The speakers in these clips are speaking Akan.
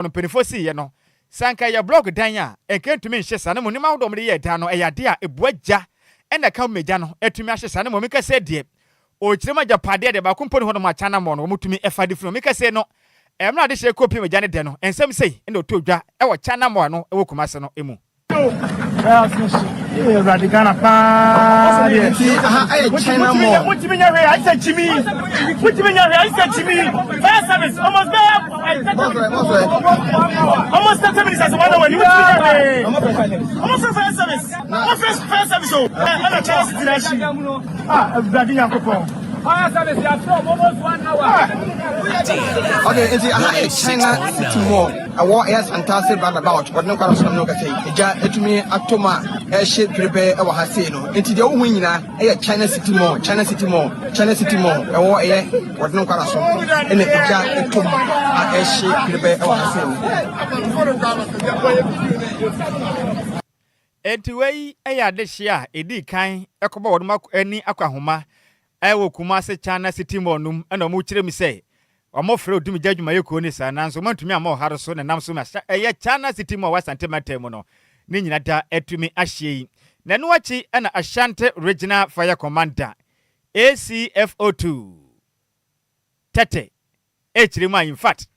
no penifo ye no sanka ya blog dan a enkentumi nhye sane mo nima wodom de ye dan no eyade a ebuaja ena ka meja no etumi ahye sane mo meka se de o kirema japade de ba kompo ne hono ma chana mo no mutumi efa de funu meka se no emra de hye kopi meja ne de no ensem sei ena otodwa e wo chana mo no e wo kumase no emu Radicana pa. China more. What you mean? I said Jimmy. What you mean? I said Jimmy. Fire service almost there. Almost 30 minutes as one when you almost fire service. Almost fire service. Oh, I'm a chance to that. Radicana. Fire service, you are from almost 1 hour. Okay, is it China tomorrow? I want yes and tell about but no kind of some local say. It to me, Atoma, a ship prepare our Hasino. Into the winner, a China City more, China City more, China City more. I want a what no kind of some. And a Toma, a ship prepare our Hasino. Anyway, I this year, a D kind, a couple of mark any aquahoma. I will Kumase China City Monum and a muchre me say. Or more fraud to me judge my yokonis and answer to me more Harrison and Namsum as a China City more was antimatemono. Ninata etumi Ashi. Nanuachi and Ashante Regional Fire Commander ACFO2 Tete Hrima in fact.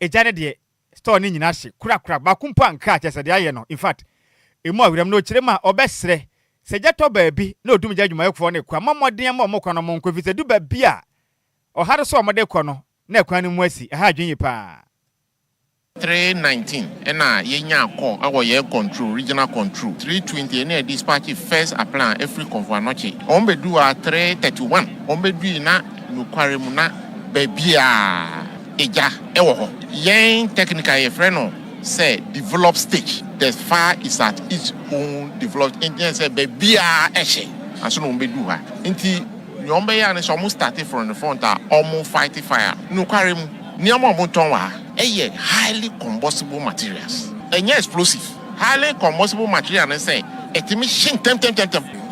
A Janadi store Ninashi, crack bakumpa and catch as a diano. In fact, a more with no chilema or bestre. Sejato baby, no do me judge my phone, Quamma dear Momokono Monco, if they do beer. Or had a saw my decono, ne quanum wesi, a hajin pa. 319, and ye call our year control, regional control. 320, and dispatch first apply every convoy. Ombe do a 331, Ombe do na, no quaremuna, babia, eja, ewo. Yen technical ye freno. Say develop stage. The fire is at its own developed engine. Say baby eshe. As soon as we do her. Inti nyombe ya ne almost started from the front. Almost fighting fire. No carry mu. Niamo montonwa. Eye highly combustible materials. Enye explosive. Highly combustible material. Ne say etimi shin tem.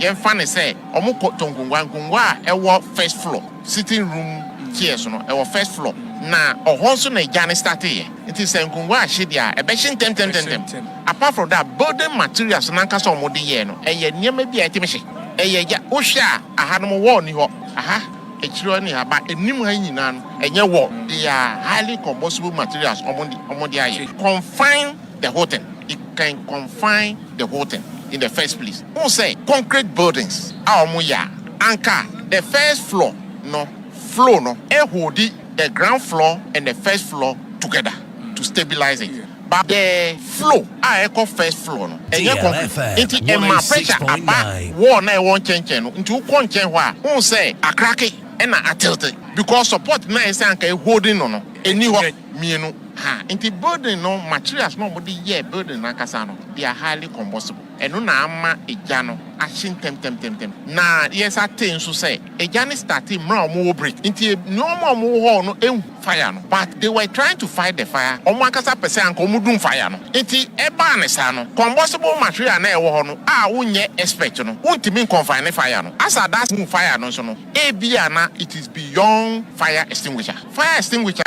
Yen fan say omo tongungwa ewo first floor sitting room chairs no ewo first floor. Na ohonso na ejane start here. It is nkungwa ahyedia e be hye tem. Apart from that, building materials na nka so omode ye no eye niam bia etimhye. Eye ja wo hwe a ahanom wo ni ho. Aha echiro ni aba enim ha nyina no enye wo. They are highly combustible materials omode aye. Confine the whole thing. It can confine the whole thing in the first place. Who say concrete buildings a omoya anka the first floor no floor no e hold the ground floor and the first floor together to stabilize it. But the floor, I call first floor. And DLFM, into a pressure about war na one change into one change why who say a crack it and a tilt it because support na is holding on any me ha into building no materials nobody yeah building na kasano they are highly combustible and no na ama ejano ashin tem na yes attain so say ejani starting mra omo break into no more no fire no but they were trying to fight the fire omo akasa pese anko omudun fire no into eba ne sa no combustible material na ewo ho no a wonye expect no wontimi confine fire no as that fire no so no ebia na it is beyond fire extinguisher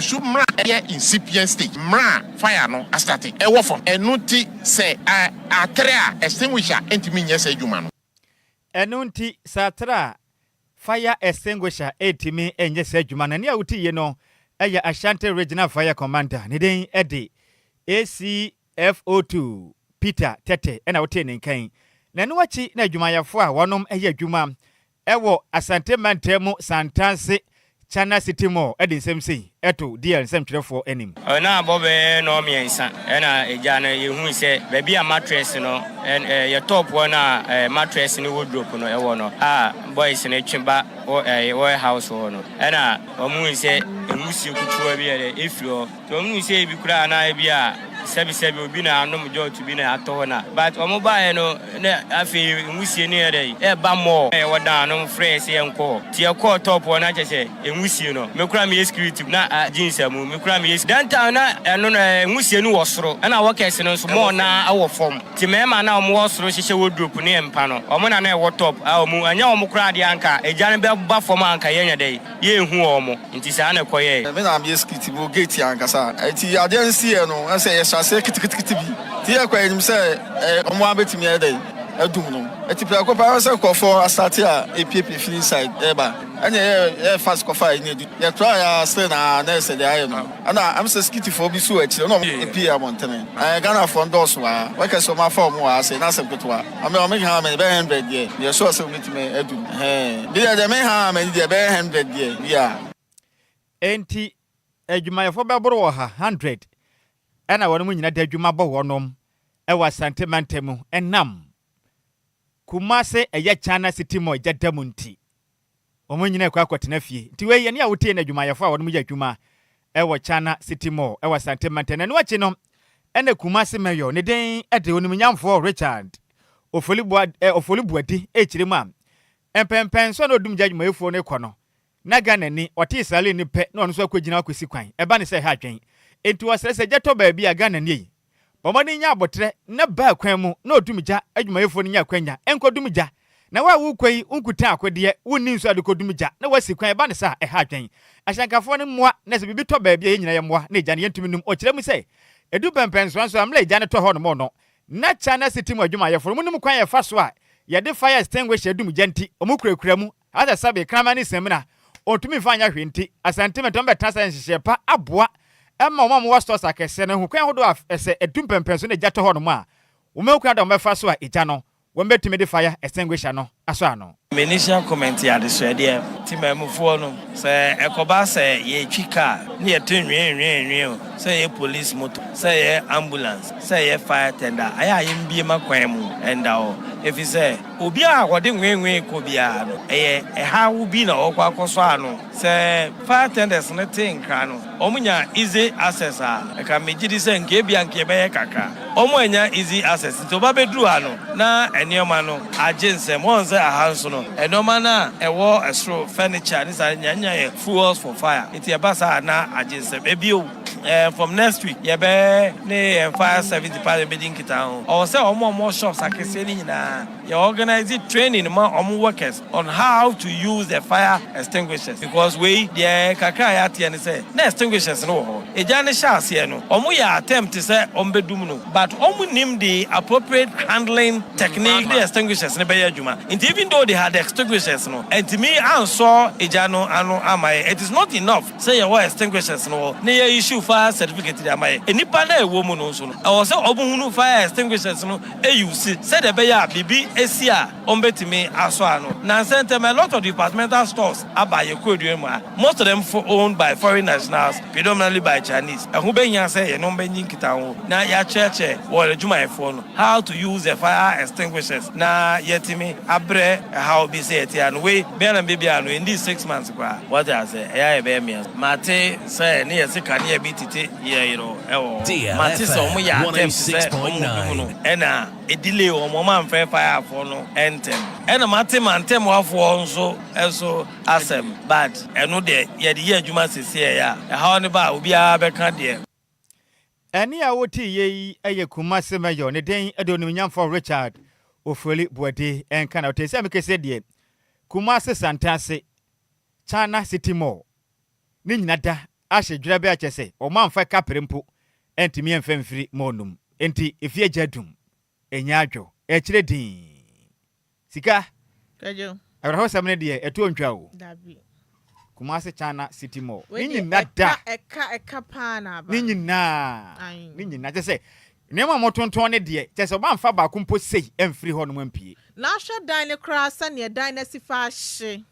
should mra incipient stage mra fire no starting ewo from enuti say atra extinguisher entimi nyese adwuma no enunti satra fire extinguisher etimi enyese adwuma na ne awuti ye no eye Ashanti Regional Fire Commander ne den ede ACFO2 Peter Tete ena wote ne nkan na no wachi na adwumayafo a wonom eye adwuma ewo Asante Mantemu Santanse China City Mall edi semsi eto DLFM twerefo anim na bobe no miensa na eja na yehu se baby a mattress no your top one mattress ni wardrobe no ewo no boys na twemba warehouse no na omu se emusi kutuwa bi ere efiro to omu se bi kura na bi a sebi obi na anom joint bi na ato na but omo ba no na afi nwusie ni ere e ba mo e woda anom fresh e nko tie call top na chese enwusie no mekura me security na jeans amu mekura me downtown na eno na enwusie no wosoro na workers no so mo na awo form ti mema na omo wosoro hihye wardrobe ne empa no omo na e wo top omo anya omo kura de anka eja ne be ba form anka yenya dey ye hu omo nti sa na koye me na me security bo gate anka sa eti ade nsi e no say ye shase kitikiti bi ti e kwa enim say omo abetimi e dey adum no eti pra ko pa say ko for start a epp free side eba anya e fast ko fa ni ye try ya say na say dey ayo no ana am say security for bi so achi no epp a montene Ghana for ndos wa we so ma form wa say na say petwa am o me ha me be 100 ye so say metime adum bi dey me ha me dey be 100 ye ya enti adwumayefo bɛboro ha 100 ɛna wɔn mu nyina da adwuma bɔ wɔnom ɛwɔ santemantemu ɛnam kumase ɛyɛ China City mo ɛgya mu nti wɔn nyina ɛkɔ akɔtena fie nti wei yɛ ne a wotie na adwumayefo a wɔn mu yɛ adwuma ɛwɔ China City mo ɛwɔ santemantemu no akyi no ɛna kumase mayor ne den ɛde wɔn nyamfo Richard ofolibuadi ɛkyire mu a ɛmpɛmpɛn so na odum gya adwumayefo ne kɔ no na Ghana ni ɔte Israel ni pɛ na ɔno so akɔgyina akɔsi kwan ɛba ne sɛ ha adwen enti wɔsrɛ gyeto baabi a Ghana ni bɔmɔde nya abotre na ba kwan mu na odumgya adwumayefo ni nya kwanya enkodumgya na wa wo kwai unkuta akode wonni nso adekodumgya na wasi kwan ɛba ne sɛ ha adwen ahyankafo ne mmoa na sɛ bibi tɔ baabi a nyina yɛ mmoa na egya ne yɛntumi num ɔkyerɛ mu sɛ edu pɛmpɛnso nso amla egya ne tɔ hɔ no mo no na China City mo adwumayefo mu num kwan yɛ fa so a yɛde fire extinguisher dumgya nti ɔmo kurakura mu asa sabe krama ne semina ontumi fanya hwenti asantime tombe tasa nhihye pa aboa emma omam wo stores akese ne hu kwan hodo ese edum pempenso ne gyato ho no ma wo mekura da mefa so a egya no wo mbetumi de fire extinguisher no aso ano initial comment ya de so de timamufo no se ekoba se ye twika ne ye tenwen se ye police motor se ye ambulance se ye fire tender aya ye mbie makwan mu enda o efi se obi a wode nwenwen ko bia no ha wo bi na okwa akoso ano se fire tenders ne tinkra no omunya easy access a ka megidi se nke bia nke be ye kaka omu anya easy access to ba bedru ano na enioma no agency mo nse ahanso no enoma na ewo estro furniture ni sa nyanya fuels for fire iti ebasa na agency ebio from next week ye be ne fire service department bedin kita o say omo shops akese ni nyina ye organize training ma omo workers on how to use the fire extinguishers because we the kakra ya tie ne say na extinguishers no ho eja ne sha ase no omo ya attempt say ombedum no but omo nim the appropriate handling technique the extinguishers ne be ya adwuma and even though they had extinguishers no and to me answer eja no ano amai it is not enough say your extinguishers no ne ya issue fire certificate dey amai enipa na ewo mu no so no I was say obuhunu fire extinguishers no use say the be ya bibi esia ombetimi aso ano na sentem a lot of departmental stores abaye kodue mu most of them owned by foreign nationals predominantly by Chinese who be yan say ye no be nyin kita ho na ya cheche wo adwumayefo no how to use the fire extinguishers na yetimi abre how be say it and we be na baby anu in these 6 months kwa what I say ya be me mate say ne yesika ne bi tete ye know mate so mo ya attempt say no ena edile o mo man fire for no entem ena mate mantem wafo nso eso asem but eno de ye de adwuma sese ya how ne ba obi a be ka de eni a woti ye eye kumase mayor ne den edonum nyamfo Richard ofoli buade enka na otese amekese de kumase santase China City Mall ni nyina da ahye dwura be achese o manfa kaprempo entimi enfemfiri monum enti efie jadum enya adwo ekire din sika kajo abraho samne de eto ntwa o dabi kumase China City Mall ni nyina da eka pana ba ni nyina chese nema motonton ne de chese o manfa ba kumpo sei emfiri ho no mampie na hwe dan ne krasa ne dan na sifa hye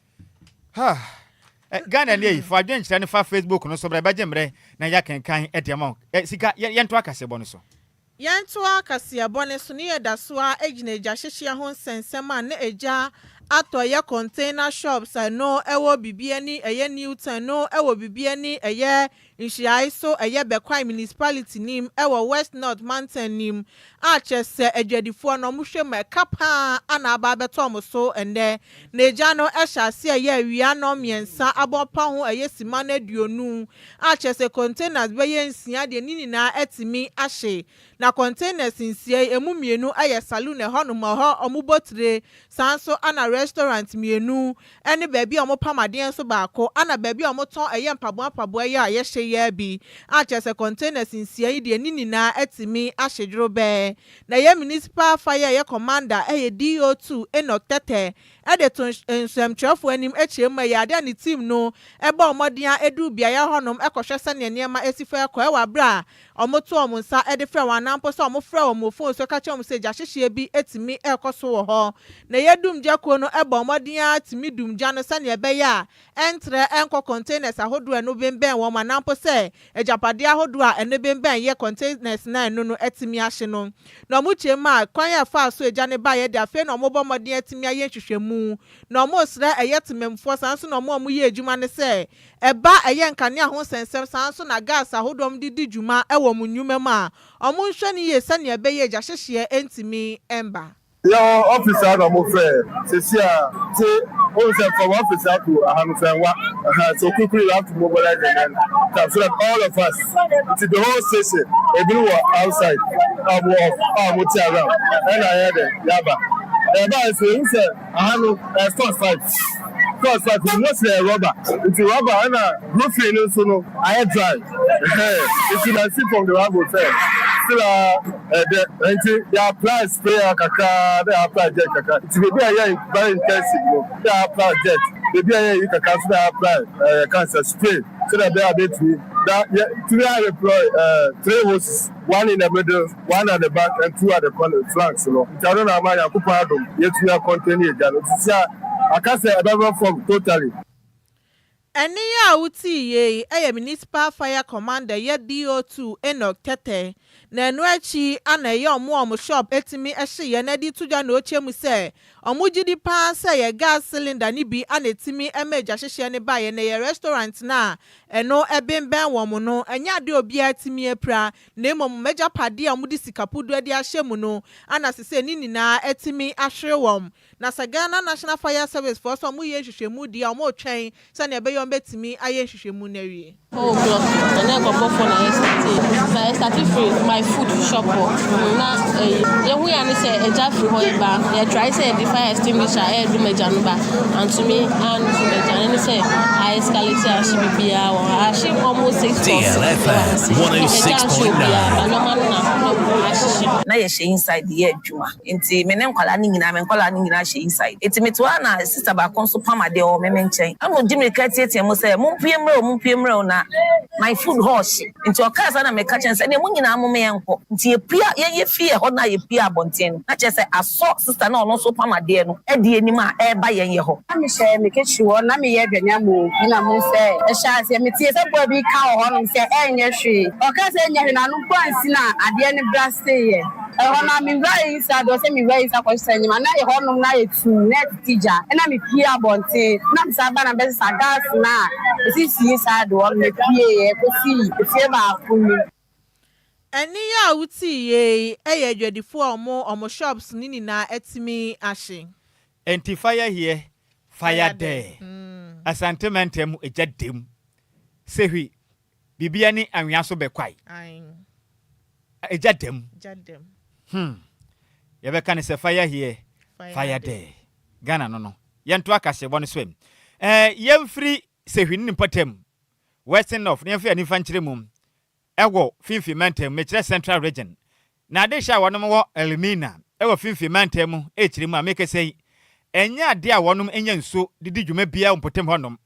Ghana ne fa adwen kyerɛ ne fa Facebook no so bra ba gemre na ya kenkan edema sika yento akasebo no so yento akasebo ne so ne yeda so a egina eja hyehye ho nsensem a na eja ato ye container shops no ewo bibie ni eye Newton no ewo bibie ni eye nhyiai so eye Bekwai municipality nim ewo West North Mountain nim a chese adwadifo no mo hwe mekapa ana aba beto mo so ende na eja no ehya eye awia no miensa abopa ho eye sima na aduonu a chese containers beye nsia de ninina etimi ahye na containers nsia emu mienu eye saloon ho no ho omubotre sanso ana restaurant mienu ene baabi omopamaden so baako ana baabi omoton eye mpaboa eye a ye hye ya bi a chese containers nsia yi de ninina etimi ahye dwobe na ye municipal fire ye commander eye DO2 Enoch Tete ade to nsɛmtwerɛfo anim ekyema ya ade ne team no eba omodia edu bia ya honom ekohwese ne niema esifa ekɔ ewa bra omoto omonsa ede frɛ wanampo so omofrɛ omofon so ka kyɛm se gya hyehye bi etimi ekoso wo hɔ na yedum gyako no eba omodia timi dum gya no sane ebeya entre enko containers ahodo no bemben wo manampo se ejapade ahodo a ene bemben ye containers na eno no etimi ahye no na omuchema kwan ya fa so egya ne ba ye de afi na omobɔ modia etimi aye hwehwɛmu na omo sra eyetememfo sanso na omo ye adwuma ne se eba eye nkane ho sensem sanso na gas ahodom didi dwuma ewo munnwuma ma omo nhwe ne ye sane ebeye gya hyehye entimi emba your officer no mo fair sesia te o say from officer to ahanufanwa so quickly we have to mobilize again so that all of us to the whole station everyone outside of around and I heard yaba eba say ahanu stop fight mostly rubber it's rubber and roofing so no I dry it's you can see from the rubber side still they apply sprayer kakra they apply jet kakra it's be very intensive they apply jet maybe you can cancel apply cancer spray so that they are able to that to deploy 3 hoses, one in the middle, one at the back, and 2 at the corner flanks. You know, I don't know how to put them. Yet we are continuing. I can't say I don't from totally. Eni ya uti ye eye municipal fire commander ye DO2 Enoch Tete na enu echi ana ye omo shop etimi ehye ye na di tuja na ochemu se omo gidi pa se ye gas cylinder ni bi ana etimi emeja hyehye ne ba ye na ye restaurant na eno ebemben wo mo no enya de obi atimi epra na emom meja pade a omudi sikapudu ade ahye mu no ana sese ni nina etimi ahwe wom na Ghana National Fire Service for some ye hwehwemu di omo twen se na ebe betimi aye hwehwemu na wie oh block na go for na yesterday started free my food shop na ye hu ya ne say eja free ho eba ye try say the fire extinguisher e do meja no ba and to me and to meja ne say I escalate a shi bibia o a shi almost 6 DLFM 106.9 na ye she inside the adwuma nti me ne nkwala ni nyina she inside eti metwa na sister ba konso pama de o me nchen amo dimi kati mo say mumpie na my food horse nti okasa na me ka chen say ne mu nyina amome enko nti epia ye fie ho na ye pia abonten na che say aso sister na ono so pama de no e de enim a e ba ye ho na me she me kechi wo na me ye dwanya mo na mo say e sha say me tie say boy bi ka ho no say enye hwe okasa enye hwe na no kwansi na ade ne braste ye na mi right inside do say mi right inside question ma na ye ho no na ye tu net teacher na me pia abonten na me sa ba na be sa gas na si inside do me pia ko si ba kunu eni ya uti ye eye dwadifo omo shops nini na etimi ahye enti fire here fire there asante mentem ejadem sehi bibia ni anwea so bekwai ejadem ye be kan se fire here fire there Ghana no yento akase bo ne so yemfiri sehi ni patem western of nefa ni fanchire mum ewo finfi mentem mechire central region na de sha wonom wo elimina ewo finfi mentem echire mu ameke sei enya ade a wonom enya nso didi dwuma bia mpotem honom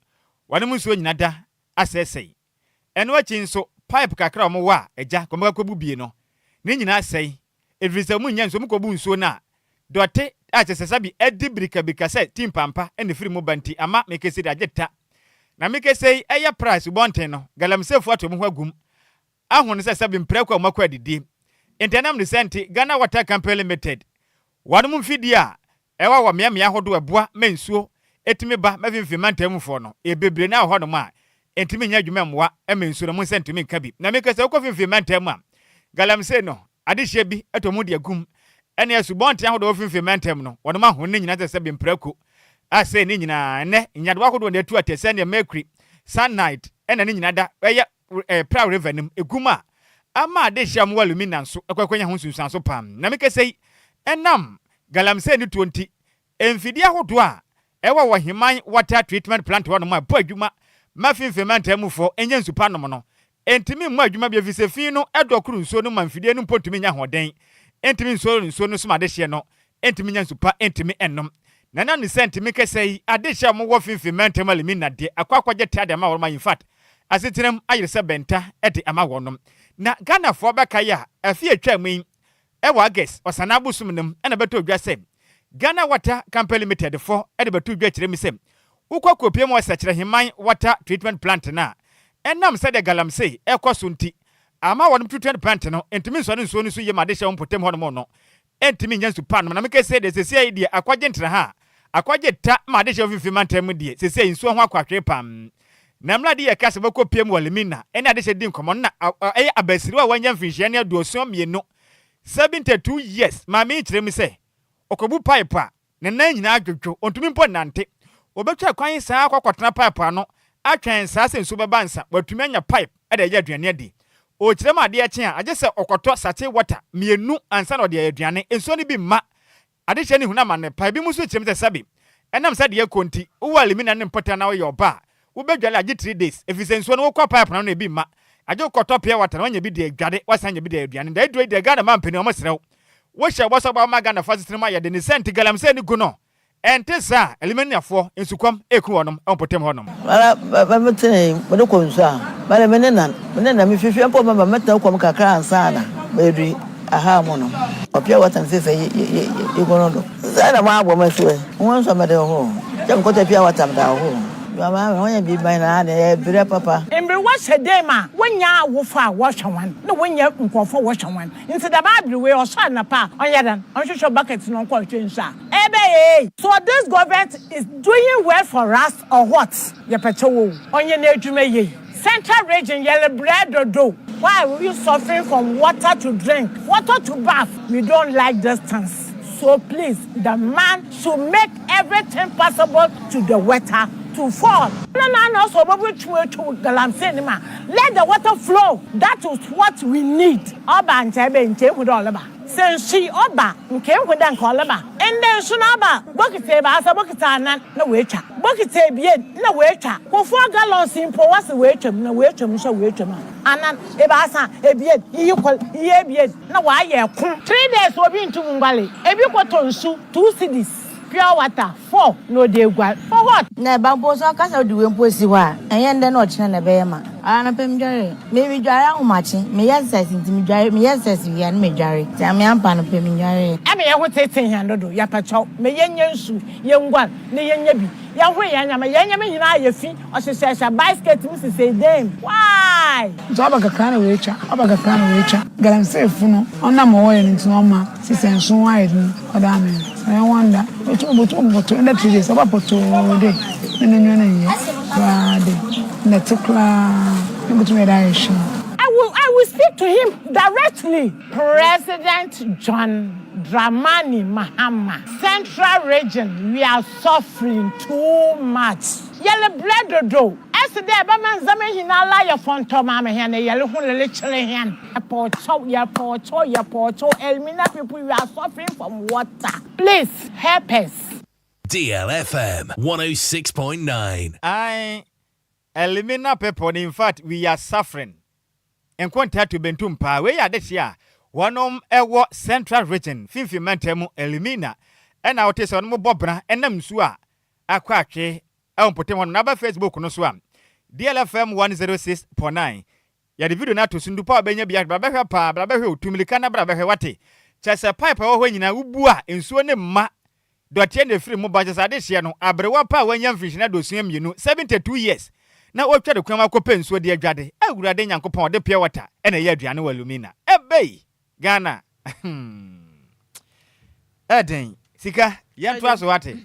wonom nso nyina da asesei eno achi nso pipe kakra mo wa eja komaka kobu bie no ne nyina asei edrisa mu nya nso mkobu nso na dote achesesa bi edi brika se timpampa ene firi mu banti ama meke sei ageta na meke sei eya price bonten no galamsefu atom ho agum ahun se sabi mprekwa makwa didi internam recent Ghana Water Company Limited wanum mfidi a ewa wa miamia hodo aboa mensuo etime ba mafimfi mantamfo no ebebre na ho no ma entimi nya adwuma mwa ema nsuo no mo sentimi nka bi na me kase okofimfim mantem a galamsey no adehye bi etomu de agum ene asubonte ahodo ofimfim mantem no wono ma honne nyina se be mprako ase ni nyina ne nyadwa hodo na atu atese ne mercury sunlight ene ni nyina da eye proud river nim eguma ama adehye mo alumina nso ekwakwanya ho sunsan so pam na me kase enam galamsey ni 20 emfidi ahodo a ewa wo himan water treatment plant wono ma bo adwuma mafimfim mantem fo enye nsupa nom no entimi mu adwuma bia fisefin no edokuru nsuo no manfidie no mpotumi nya hoden entimi nsuo no suma adehye no entimi nya nsupa entimi ennom nana ne sentimi kesei adehye mo wo fimfim mantem alimina de akwakwaje tiade ma worma in fact asetinam ayirse benta ede ama wonom na Ghana fo beka ya afie atwamin ewa guest osana busum nem ena beto dwa sem Ghana Water Company Limited for ede beto dwa kire mi sem ukwa mo sekire himan water treatment plant na enam sede galamsey ekoso nti ama wonum treatment plant no entimi nsuo no so yema de hye wompotem hono no entimi nya nsupa no na meke se de sese die akwaje ntra ha akwaje ta ma de hye ofimfim mantem die sese nsuo ho akwatwe pam na mlade ye kase bakopiem walimina ene de hye din komo na abasiri wa wanya mfinhye ne aduoso mienu 72 years ma me kire mi se okobu pipe a ne nan nyina adwodwo ontumi mpo nante obetwa kwan saa akwakotena pipe ano atwen saa sensu bebansa watumi anya pipe ede ya aduane adi o kirem ade ya kye a age se okoto sate water mienu ansa na ode ya aduane enso ni bi ma ade hye ni huna ma ne pipe bi muso kirem te sabi enam sa de ya konti wo alimina ne mpota na wo yoba wo bedwale age 3 days efise enso no kwa pipe na no bi ma age okoto pia water na nya bi de adwade wasanya bi de aduane da edu de Ghana man peni o masrew wo hye wo so ba ma Ghana fasitrim ya de ne sent galamsey ni guno entesa elimeniafo ensukwam eku wonom empotem honom bala mete bodo konsa bala menena mi fifi empo mama meta kwam kakra ansana bedu aha mo no opia watan se ye gonodo zana ma agbo maso won so mede ho jam ko te pia watan da ho mama won ya bi ban na de bere papa embre wa sedema wonya wofa wo hwan na wonya nkofo wo hwan nti da ba bere we o so na pa onyadan onhwehwe bucket no ko twensa so this government is doing well for us or what yepechewo onye na adwuma ye central region yele bread do why are you suffering from water to drink water to bath we don't like distance so please the man should make everything possible to the water to fall. No, so to galamsey ma. Let the water flow. That is what we need. Oba ntebe with all about. Since she oba came with them call about. And then sunaba bokiteba asa bokitana na wecha. Bokitebie na wecha. For 4 gallons in po was wecha na wecha so wecha ma. Anan ebasa ebie yikol yebie na wa ye kun. 3 days obi ntu mbale. Ebi kwatonsu 2 cities. Pure water 4 no dey gwal for what na bambo so kasa duwe mposi wa enye no chine na be ma ana pem dware me dware ahomachi me yes ntimi dware me yes wi an me dware ti me ampa no pem dware e me ye ho tete han dodo ya pacho me yenye nsu ye ngwal ne yenye bi ya ho ya nya me nyina ya fi o hyehyehya basket mi se dem why so abaga kana wecha galamsey funo ona mo wo ye ntino ma sisenso wa edin oda me I wonder but in the 3 days about to day I will speak to him directly. President John Dramani Mahama, Central Region, we are suffering too much. Yellow blood do. As the Baman Zaman Hinala, your Fontoma, and a yellow hand. A porto, Elmina people, we are suffering from water. Please help us. DLFM 106.9. I Elimina people, in fact, we are suffering. And contact to Bentumpa, we are this year. One ewo Central Region, Finfi Mentemu, Elimina, and our test on Mobobra, and Namsua, Aquake, Potem on number Facebook, no swam. DLFM 106.9. Ya the video na to sundupa benya biya babeha pa babeha tumilikana babeha wate. Chasa pipe ho nyina ubua ensuo ne ma dotie ne free mo baje sa de hye no abrewa pa wanya mfish na dosuam yenu 72 years. Na otwa de kwama kopa ensuo de adwade. Awurade nyankopon de pure water ena ye aduane walumina. Ebei Ghana. Eden sika yentoa so wate.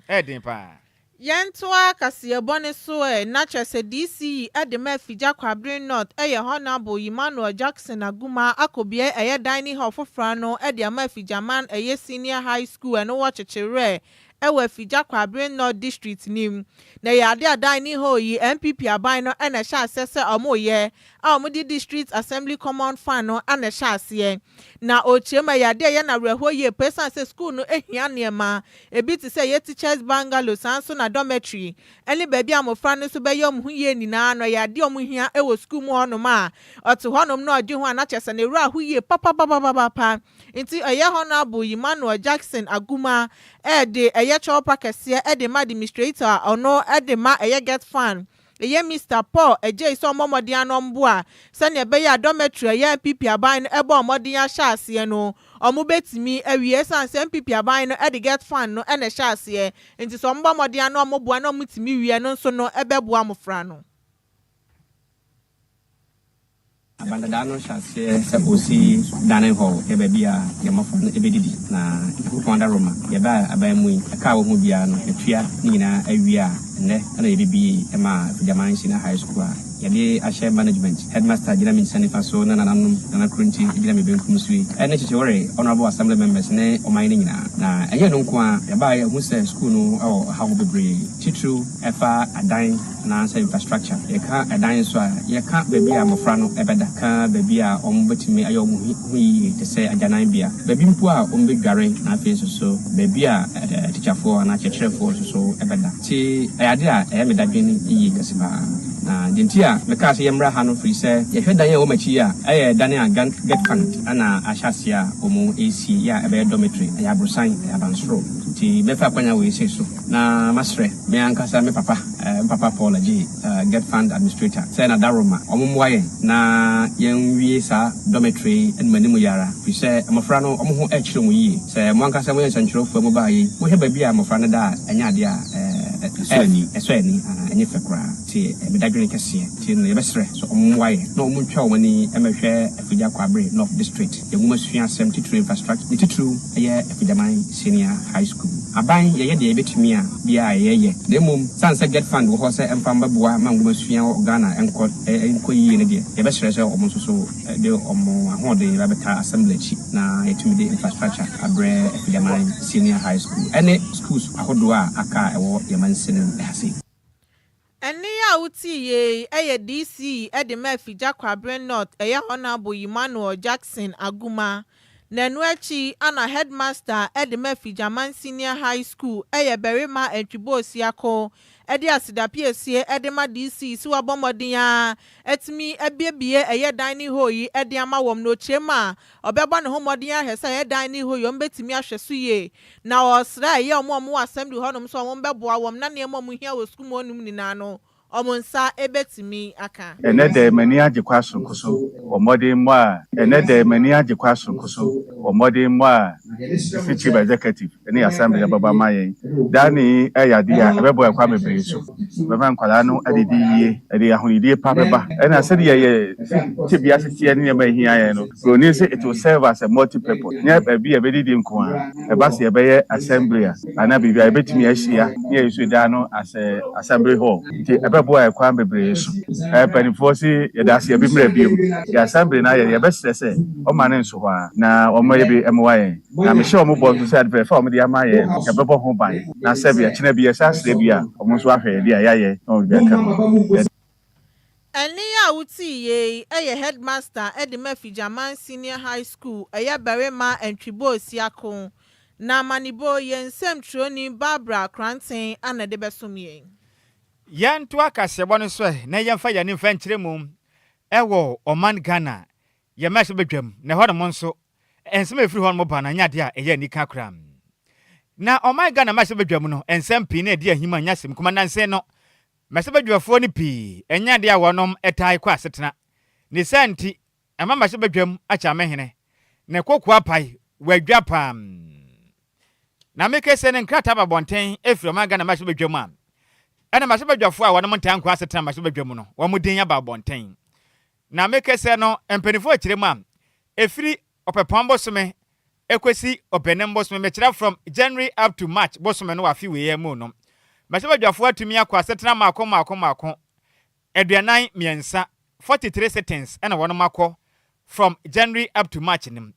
Eden pa. Yentoa kasiye bone so na chese DC de me fija kwabre north honorable Emmanuel Jackson Aguma akobie dining hall fofra no de ama fijaman senior high school no wachechere ewe fija kwabre north district nim na ya dining hall yi MPP aban no na sha asese omoye a omudi district assembly common fan no na sha ase na ochema ya de na rehoye person say school no ehia niema ebi ti say teachers bungalow sanso na dormitory any baby amofra no so be yom huye nyina no ya de omuhia ewo school mu honom a oto honom no odwe ho anachese na ewura huye papa nti honorable Emmanuel Jackson Aguma de chopa kese de ma administrator ono de ma get fan Mr. Paul Agyei so momodi anombo a sane be ya dormitory MPP aban no ebo omodi ya hyase no omo betimi awie sanse MPP aban no de get fan no na hyase nti so mbo omodi anombo boa no mutimi wie no nso no ebeboa amofra no Abandadano shase osi dining hall ebebia yamafo no ebedidi na fonda Roma yeba abamu aka wo hu bia no etua nyina awia ne na yebibi ema Fijaman Senior High School yade ashe management headmaster jina min sanifa so na nananum na krunti jina me benkum sui ene chichore honorable assembly members ne omaine nyina na enye no nko a yeba ya hu se school no ha wo bebre titru efa adan na sa infrastructure yeka adan so a yeka bebi amofra no ebeda ka bebi a ombetimi ayo mu hu te se ajanan bia bebi mpo a ombedware na afi so bebi a teacher for na checkerefo so ebeda ti ayade a me dadwini yi kasiba na dentia meka se yemra ha no free se yehwe dan ya wo machi a dan a get fund ana ahyasia omo AC ya ebe dormitory ya brosan ya bansro ti befa kwanya we se so na masre me ankasa me papa Paul Agyei get fund administrator say na daroma omomwa ye na yenwie sa dormitory en manimu yara fi se amofra no omo ho akire mu yi se mo ankasa mo ye sanchirofo mo ba yi mo he ba bia amofra no da anya ade a eswani enye fekra ti medadwene kese ti no yebesre so omomwa ye na omuntwa woni emehwe afija kwabre north district yeguma sua 73 infrastructure ni titru ye Fijaman Senior High School aban ye de ebetumi a bia ye demom sansa get fund wo se empamba boa manguma sua Ghana enkoyi ne de yebesre se omo so de omo ahode babeta assembly chi na yetumi de infrastructure abre Fijaman Senior High School ene schools ahodo a aka ewo yemansene hase eni ya uti ye DC de ma fija kwabre north honorable Emmanuel Jackson Aguma nenu echi ana headmaster de ma Fijaman Senior High School berima entwibosi ako de asidapiesie de ma DC si wabomodin ya etimi ebiebie dining hall yi de ama wom no chema obeba ne homodin ya hesa dining hall yo mbetimi ahweso ye na osra omo assembly honom so omo beboa wom na ne mo hia wo school mo num nina no omonsa ebetimi aka enede mani agikwa sonkoso omode mo a enede mani agikwa sonkoso omode mo a chief executive eni assembly baba mayen dani eyade a ebebo ekwa mebere so baba nkwala no adedi yie ede ahonidie pa beba ena sede ye tibia sete ne ma hia ye no so ni say it will serve as a multi purpose nya bia ebedidi nko a eba se ebeye assembly ana bibia ebetimi ahia ne yesu da no as assembly hall boy kwa bebre so penifo si yedase ebimre biom ya assembly na ye besere se o mane nso ho na o ma yebi emwaye na me hye o mo bo so advert fa o mo de amaye ya bebo ho ban na sebia kina bi yesa sre bia o mo so ahwe dia yaye o bi aka eni ya uti ye headmaster de ma Fijaman Senior High School berima entwibosi ako na manibo yensem troni Barbara Cranton ana de besomie Yanto akasebo no so na yemfa ya ne mfa nkyeremu ewo oman Ghana ye meso bedwam na ho no nso ensem efiri ho no ba na nyade a eye nika kram na oman Ghana meso bedwam no ensem pi na de ahima nyasem kuma nanse no meso bedwafo ni pi enyade a wonom etai kwa setena ne santi ama meso bedwam acha mehene na kokwa pai wadwa pam na mekese ne nkrata babonten efiri oman Ghana meso bedwam a ana masebadwafo a wonom ntan kwa setena masebadwam no wo muden ya babonten na mekese no empenifo akirem a efiri opepon bosome ekwesi openem bosome mekira from January up to March bosome no afi we mu no Mashaba dwafo atumi akwa asetena mako eduanan miensa 43 settings and one mako from January up to March nim.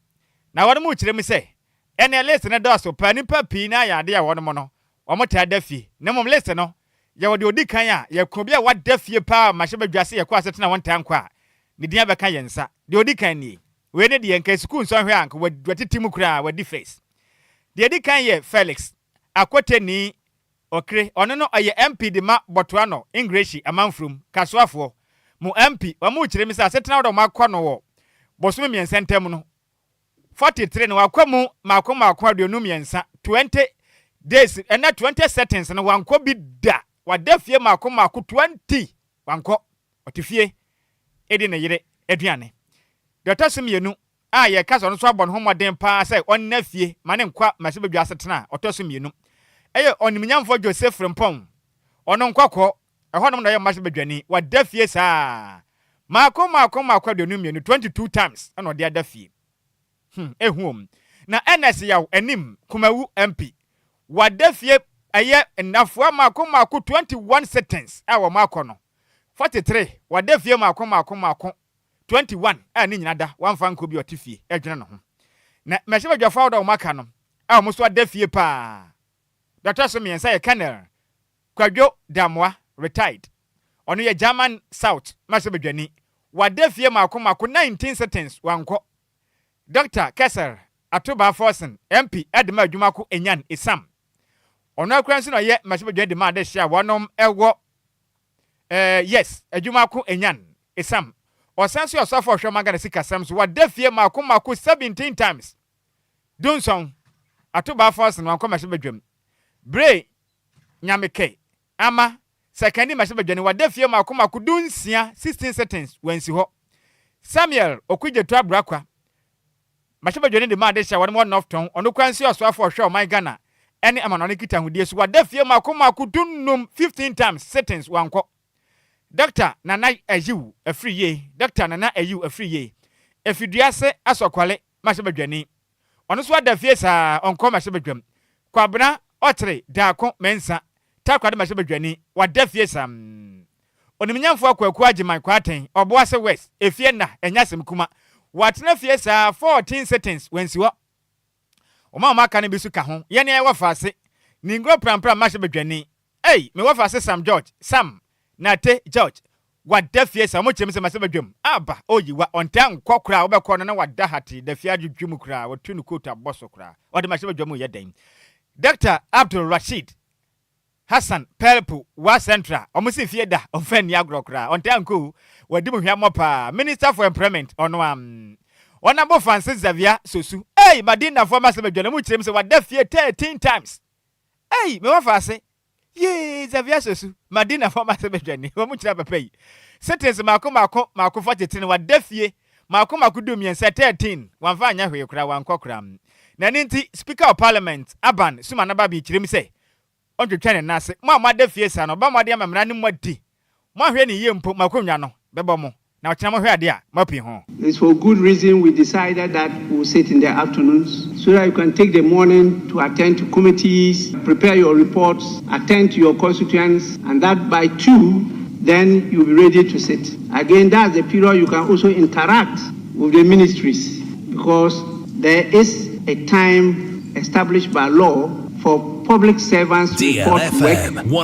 Na wonu mu kire mi say ene list ne do so pa nipa pi na ya de ya wonu mo no omota dafi na mom list no ye wode odi kan a ye ko bia wadafie pa mashaba dwase ye kwa asetena won tan kwa ne dia beka yensa de odi kan ni we ne de yenka school nso hwe anka wadetimu kura wadi face de odi kan ye Felix Akwoteni okre ono no aye MP de ma botoano English amanfrum kasoafo mu MP wa mu kire mi sa setena wo makọ no wo bosom miensa ntem no 43 no akwamu makọ aduonu miensa 20 days and 20 settings no wankọ bi da wadafie makọ 20 wankọ otifie edi ne yire aduane dota sumienu a ye kaso no so abon ho moden pa sai onna fie mane nkwa masebedwa setena otosumienu eye oniminyamfo Joseph Rempong ono nkwakọ ehonom na ye masebedwani wadafie saa makọ aduonu mienu 22 times ana ode adafie ehum na NS yaw anim kumawu MP wadafie aye nafua makọ 21 settings awo makọ no 43 wadafie makọ 21 a ni nyina da wamfa nko bi otifie edwene no ho na mehye dwafa oda o maka no a mo so adafie pa Dr. Somiensa ye Colonel Kwadwo Damwa retired ono ye German South masebedwani wadafie makọ 19 settings wanko Dr. Kessel Atoba Forsen MP Adema Adwumako Enyan Isam ono akransi no ye masebedwani de ma de hia wonom ewo yes Adwumako Enyan Isam Osansi osafo hwe magana sikasam so wadafie makọ 17 times Dunson Atoba Forsen wanko masebedwam Bray Nyameke ama sekandi masebedwani wadafie makọ dunsia 16 settings wensi ho Samuel Okudjetu Abrakwa masebedwani de ma de hia wonom nofton ono kwansi osafo hwe my Ghana ene amanone kita hudie so wadafie makọ dunnum 15 times settings wanko Dr. Nana Ayiu Afriye Dr. Nana Ayiu Afriye efiduase asokwale masebedwani ono so adafie saa onko masebedwam kwabna otre daako mensa takwade masebedwani wadafie sam oniminyamfo akwaku agiman kwaten oboase west efie na enyasem kuma watena fie saa 14 settings wensiwo oma maka ne bisu ka ho yene e wafase ningro prampra masebedwani me wafase Sam George Sam Nate George wadafie sam mo chemse masebedwam aba oyiwa ontan kokora obekọ no na wadahati dafie adwudwum kura wotunu kota boso kura wade masebedwam ye dan Dr. Abdul Rashid Hassan Pelpu wa Central omusi fie da ofani agrokra ontanko wadimu hwamopa Minister for Employment ono onabo Francis Xavier Sosu madina for masebedwam mu chirem se wadafie 13 times me wafase ye Xavier Sosu madina for masebedwani wo mu chira papa yi sentence makọ 43 wadafie makọ dumiensa 13 wamfa anya hwe kura wankokra na ninti Speaker of Parliament Aban Suma na babi chirem se ontwetwane nase mo amadafie sa no ba mo ade amamra ne mwadi mo ahwe ne yempo makonwa no bebo mo na ochena mo hwe ade a mapi ho. It's for good reason we decided that we will sit in the afternoons so that you can take the morning to attend to committees, prepare your reports, attend to your constituents, and that by 2 then you'll be ready to sit. Again, that's the period you can also interact with the ministries because there is a time established by law for public servants to report to work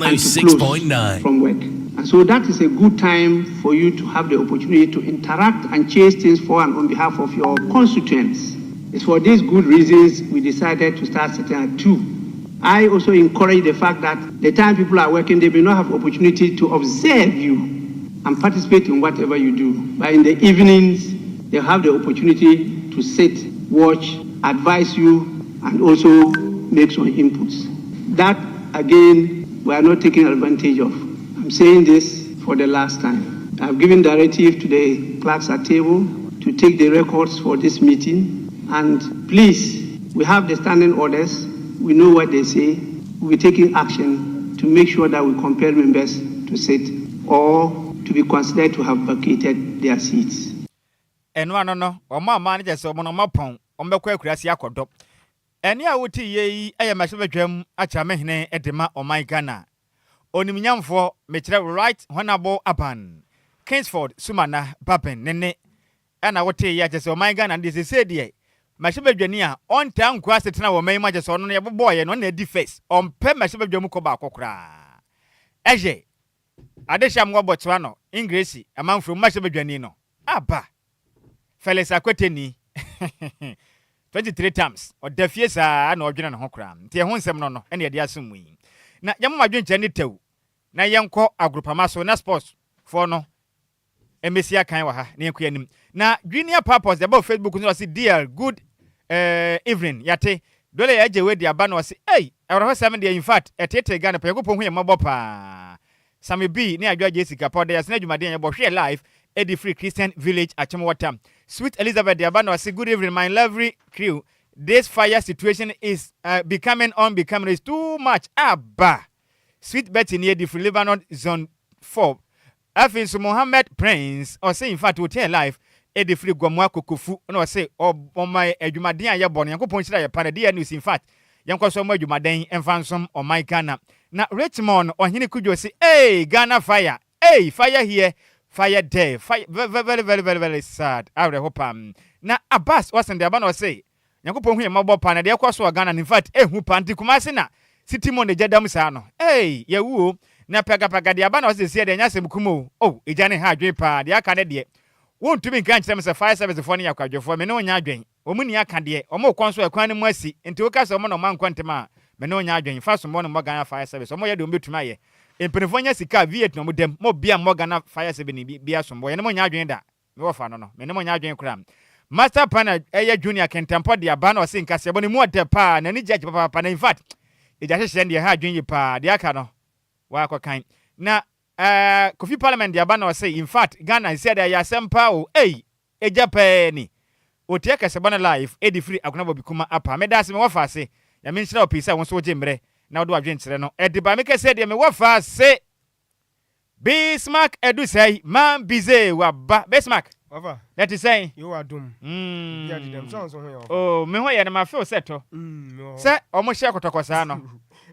and to close from work. And so that is a good time for you to have the opportunity to interact and chase things for and on behalf of your constituents. It's for these good reasons we decided to start sitting at 2. I also encourage the fact that the time people are working, they may not have opportunity to observe you and participate in whatever you do. But in the evenings, they have the opportunity to sit, watch, advise you, and also make some inputs. That, again, we are not taking advantage of. I'm saying this for the last time. I've given directive to the clerks at table to take the records for this meeting. And please, we have the standing orders. We know what they say. We'll be taking action to make sure that we compel members to sit or to be considered to have vacated their seats. And one no, or my manager so monomopon, on the quackras yakodo. And ya would ye a masabajam at Chamehne edema or my Ghana. oniminyamfo mechire right honorable aban Kingsford Sumana Papen nene ana wote ya jese o man Ghana ndese sedie mashebadwani a on ta nkwa setena wo man ma jese ono ne boboye no na di face on pe mashebadwamu ko ba kokora eje adesha mwo Botswana English amanfro mashebadwani no aba Felix Akweteni 23 times o dafie sa na odwena ne ho kora nte ho nsem no no ene de asem wi na yamma dwenche ne tew na yenko agrupama so na sports for no Emesia kan wa ha na yenko yanim na junior purpose the about Facebook no say dear good evening yate dole ya je we dia ba no say hey awro 7 dia in fact etete Ghana pe yakopon hu yemabo pa Sammy B ne Adjoa Agyei Sikapa de yasna dwumaden yebo hwe live Eddie Free Christian Village Achemwatam Sweet Elizabeth dia ba no say good evening my lovely crew this fire situation is becoming unbecoming is too much abba Sweet Betty near the Free Lebanon zone 4 Afin Mohammed Prince or say in fact we tell life Eddie Free Gwamwa Kokofu no say o my adwumaden ayebo no yakopon chira ye pa de news in fact yanko so mo adwumaden emfansom o my Ghana na Richmond ohene kudwo say hey Ghana fire hey fire here fire there fire very sad awre hopam na Abbas wasen de aba no say yakopon hu ye mabo pa na de kwaso Ghana in fact ehu pa ntikumase na City Monday jadam sa no hey ye wuo na pega de aba na say se de nyasem kumo oh ejane ha adwen pa de aka ne de wontumi nkan kyerem se fire service for ne yakwadwefo me ne onya adwen omuni aka de omo konso ekwan ne mu asi enti woka se omo no man kwantema me ne onya adwen fa so mo no Ghana fire service omo ye de ombetuma ye empenefonya sika Vietnam mo dem mo bia mo Ghana fire service ni bia so mo ye ne onya adwen da me wo fa no me ne onya adwen kura master panel eye junior kentampo de aba na o se nkase bo ne mu ode pa na ni judge papa na in fact eja hye de ha adwen yi pa de aka no wa akokan na Kofi Parliament dia ba na say in fact Ghana said ya sempa o eja pe ni otie kase bana live Eddie Free akuna bobi kuma apa me da se me wafa se ya me nhyira opisa won so jembre na do adwen kire no Eddie ba me kase dia me wafa se Bismarck edu say man bize wa ba Bismarck wafa let is say you are dum ya di dem so ho ya oh me ho ye na ma feel seto se omo hye kotokosa no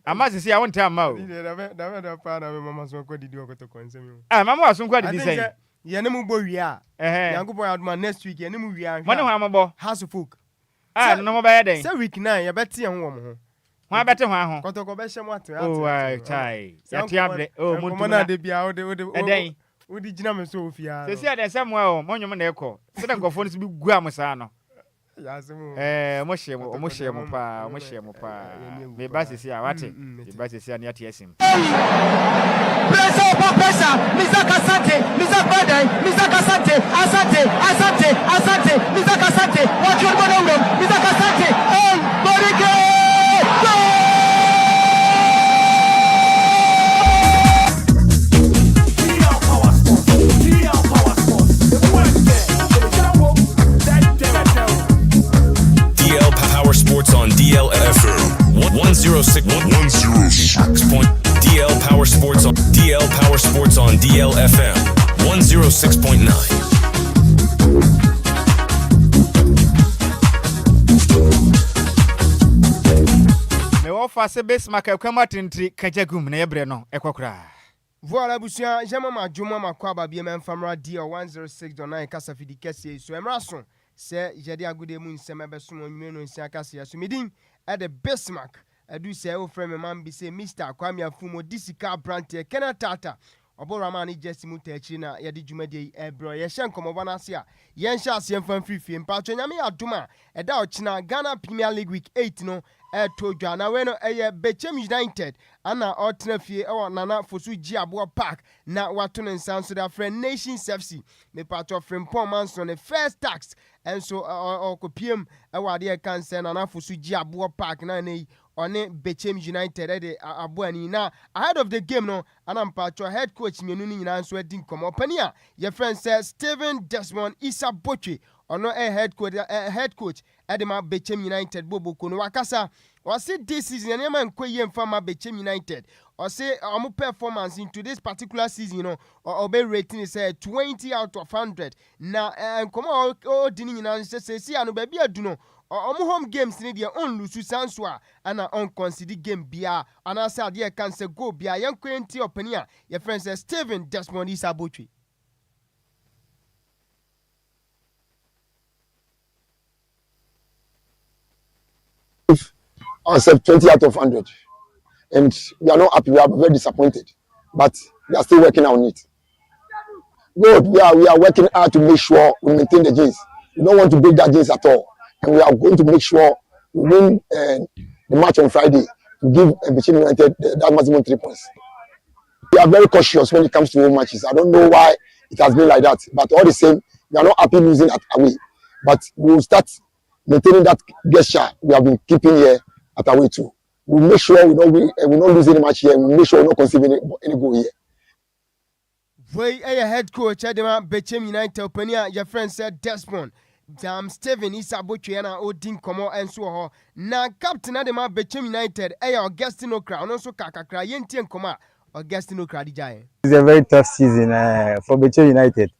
Amazi si awon time ma o. Da pa na me mama so kwadi di okotoko nsem. Mama wa so kwadi di say. Ye ne mu bo wi a. Yankopon aduma next week ye ne mu wi a. Mo ne ho amabo. House of folk. No mo ba ye den. Say week 9 ye beti ye ho wo mo ho. Ho abete ho aho. Kotoko be hye mo ate. Oh chai. Ya ti abre. Oh mo tu. Mo na de bia o de. Eden. O di gina me so ofia. Se si ade Samuel mo nyom na ekọ. Se da nkofo no bi gu amusa no. Mo hye mo pa. Me ba sisi a wate. Me ba sisi a ne ate asim. Presa, Mizaka Sante, Mizaka Sante, Mizaka Sante, watch your money, Mizaka Sante, Borike! Sports on DLFM 106. DL Power Sports on DLFM 106.9. Me wo fa se Bismarck akwama tentri kajagum na yebre no ekokra. Voilà busia jama ma juma makwa ba bia memfamra DL 106.9 kasafidi kese so emraso se jedi agude mu nsem ebesom onwue no nsia kase so medin at the Bismarck adu se o frame man bi se Mr. Kwame Afumo disika brante Kena Tata oborama ni Jesse Mutachi na yedi dwumade ebro ye hye nkomoba na ase a ye nhye ase mfam frifie mpa twa nyame adoma eda ochina Ghana Premier League week 8 no to na we no eye Bechem United ana otena fie e nana fosu gi abo park na wato ne nsan so da friend Nations FC me patro frimpon manso ne first tax enso okopiem e wade e kanse nana fosu gi abo park na nei one Bechem United de abo ani na ahead of the game no ana mpatro head coach mienu ni nyina nso adi nkomo pani a ye friend says Steven Desmond Issa Boche ono head coach Edema Bechem United Bobo Kono Wakasa wasi this season ene man kwe mfama Bechem United or say performance into this particular season, or be rating is 20 out of 100. Now, come on, dini na say anu baby aduno. Home games ni dia on lusu sanswa ana on consider game bia ana say dia can say go bia yan kwenti openia your friend say Steven Desmond Isabotri. I said 20 out of 100, and we are not happy. We are very disappointed, but we are still working on it. Good, we are working hard to make sure we maintain the gains. We don't want to break that gains at all. And we are going to make sure we win the match on Friday to give Bechem United that maximum 3 points. We are very cautious when it comes to home matches. I don't know why it has been like that, but all the same, we are not happy losing at away. But we will start maintaining that gesture we have been keeping here at away too. We will make sure we don't lose any match here. We will make sure we don't concede any goal here. Way a head coach Adema Bechem United openia your friend said Desmond. Steven Isabotri na odin komo enso ho na captain Adema Bechem United Augustine Okra and also kakakra yenti enkoma Augustine Okra dijae. It's a very tough season for Bechem United.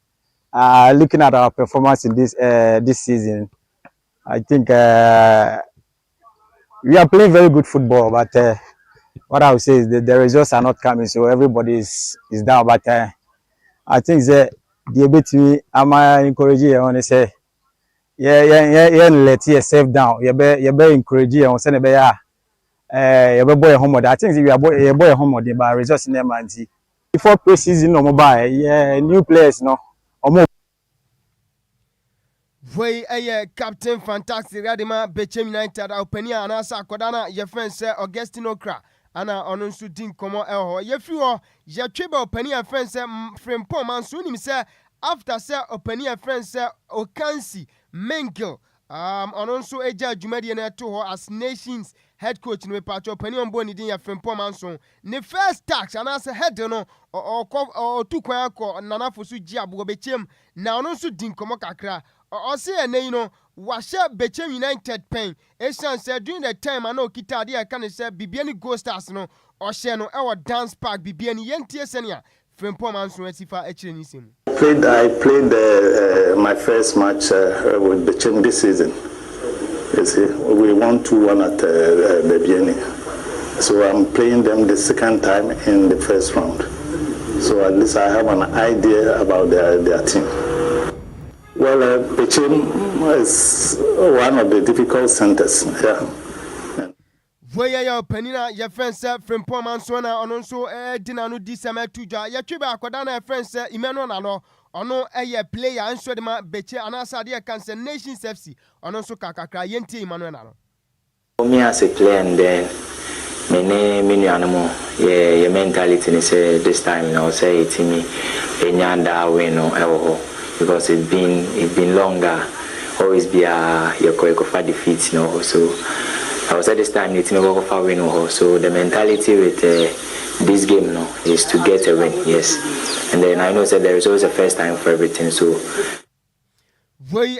Looking at our performance in this season, I think we are playing very good football, but what I would say is that the results are not coming, so everybody is down. But I think that the ability I'm encouraging you to say, let yourself down. You be encouraging you say you be boy home. I think we are boy home, but results in them and before pre-season no mobile, new players no. Way captain fantastic Adema Bechem United openia anasa kodana your friend say Augustine Okra ana onunsu din komo elho ye fiwo ye tweba openia friend say Frempom manso nim say after say openia friend say Okansi Mengel onunsu eja adwumade na to ho as nations head coach no patcho openia on boni din ya Frempom manso ne first tax anasa head no o tu kwan akọ nanafosu gi abo Bechem na onunsu din komo kakra or say washa Bechem United pen. Eshan said during the time I know kita dia can say Bibiani Ghost Stars no or share no our dance park Bibiani Yentie Senia Frempom Anso Etifa Echenisim. I played my first match with Bechem this season. You see, we won 2-1 at Bibiani. So I'm playing them the second time in the first round. So at least I have an idea about their team. Well, Bechem is one of the difficult centers. Yeah. Where your penina, your friend said Frempom Ansona, and also Dinano Disama Tuja, your triba, Kodana, friend said Emmanuel Nano, or no a player, and so the Beche, and Asadia Cancer Nations FC, and also Kakaka Yenti Emmanuel Nano. For me as a player, and then many animal, your mentality is this time, say it to me, Enyanda, Weno, because it's been longer, always be your choreographer defeats, so I was at this time it's never far win, so the mentality with this game is to get a win, yes, and then I know that there is always a first time for everything, so Voy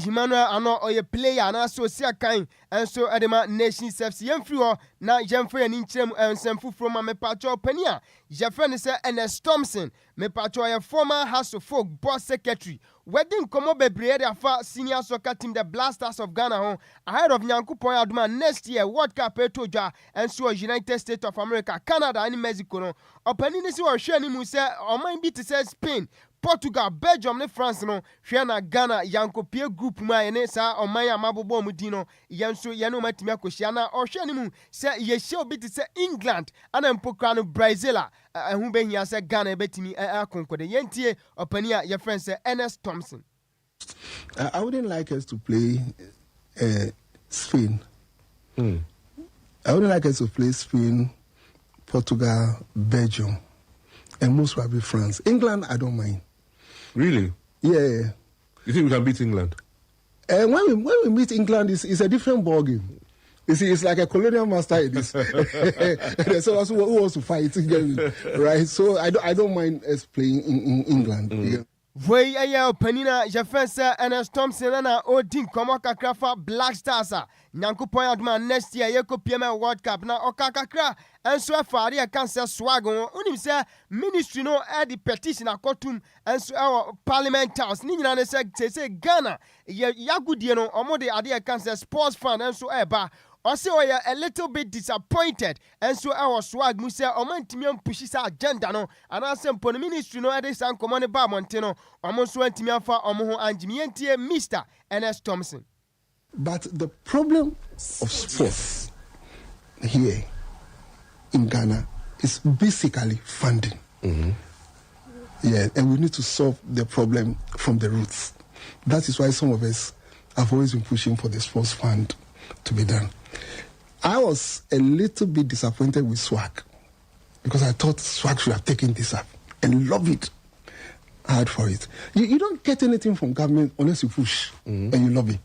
Emmanuel ano oye player and so sia kind and so Adema Nations FC yemfri na yemfri ani nkyerem ensemfu from me patcho pania your friend say Ernest Thompson me patcho your former House of Folk boss secretary wedding komo bebre dey afa senior soccer team the Blasters of Ghana home ahead of Nyankopon Aduma next year World Cup etoja and so United States of America Canada and Mexico no opani ni si wo hwe ani mu say o man bi to say Spain Portugal, Belgium, ne France no, Shana Ghana, Yankopie group ma ene sa o maya mabobo mudino, yanso yano matimi akoshiana or shanimu say ye show bit say England ana mpokra no Brazil hu be hia say Ghana betimi akonkode yentie opania your friend say Ernest Thompson. I wouldn't like us to play Spain. I wouldn't like us to play Spain, Portugal, Belgium, and most probably France. England, I don't mind. Really? Yeah. You think we can beat England? And when we meet England, it's a different ballgame. You see, it's like a colonial master. It is. There's also who wants to fight again, right? So I don't mind us playing in England. Wey aya panina Jefensa and Thompson and Odin Komoka Black Stars. Nyankopon adma next year yeko PML World Cup na okakakra enso afari akanse swagon unim se ministry no e the petition akotum enso our parliament house ni nyina ne se Ghana yagudie no omode ade akanse sports fan enso eba Ose oya a little bit disappointed and so our swag muse omantimiam pushisa agenda no and asempo ministry no ede san komone ba monteno omonso antimi afa omo ho anjimientie Mr. NS Thompson. But the problem of sports here in Ghana is basically funding. Yeah, and we need to solve the problem from the roots. That is why some of us have always been pushing for the sports fund to be done. I was a little bit disappointed with SWAG because I thought SWAG should have taken this up and love it hard for it. You don't get anything from government unless you push and you lobby.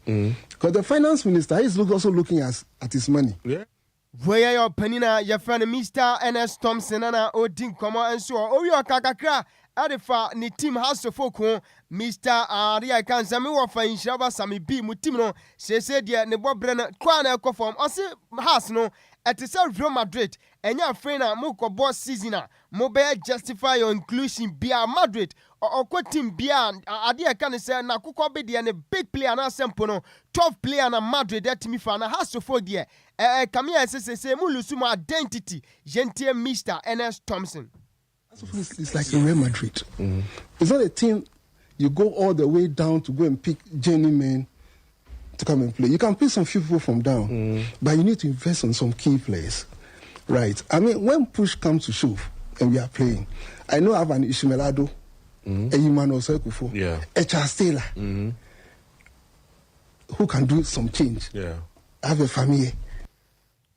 Because the finance minister is also looking at his money. Yeah. Where your penina, your friend Mr. NS Thompson and Odin Koma and so on. Your kakakra. Adefa ni team house folk Mr. Aria Kansami wa fa Nhyiraba Sammy B mu team no se de ne bobre na kwa na ekofom ose house no etese Real Madrid enya afre na mo ko boss season a mo be justify your inclusion bia Madrid okọ team bia ade eka ne se na kokọ be de ne big player na sempo no 12 player na Madrid that me fa na house folk de kamia se mu lusu mo identity gentle Mr. NS Thompson. It's like a Real Madrid. It's not a team you go all the way down to go and pick journeymen to come and play. You can pick some few people from down, but you need to invest on some key players. Right. I mean, when push comes to shove and we are playing, I know I have an Ishmaelado, a Emmanuel Sekufo, a Charles Taylor, who can do some change. I have a family.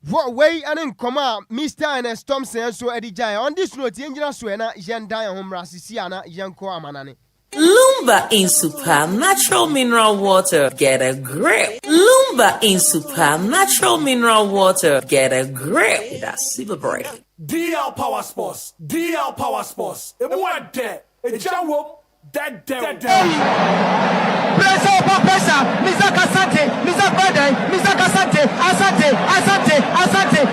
What way and in comma, Mr. NS Thompson so Eddie Jai on this note, Yangina Suena, Yan Dia Home Rasisiana, Yanko Amanani. Lumba in super natural mineral water. Get a grip. Lumba in super natural mineral water. Get a grip. That's super break. DL Power Sports. DL Power Sports. It went there. It jaw dead. Pressure, Mr. Kasante, Mr. Bade, Mr. Kasante, Asante,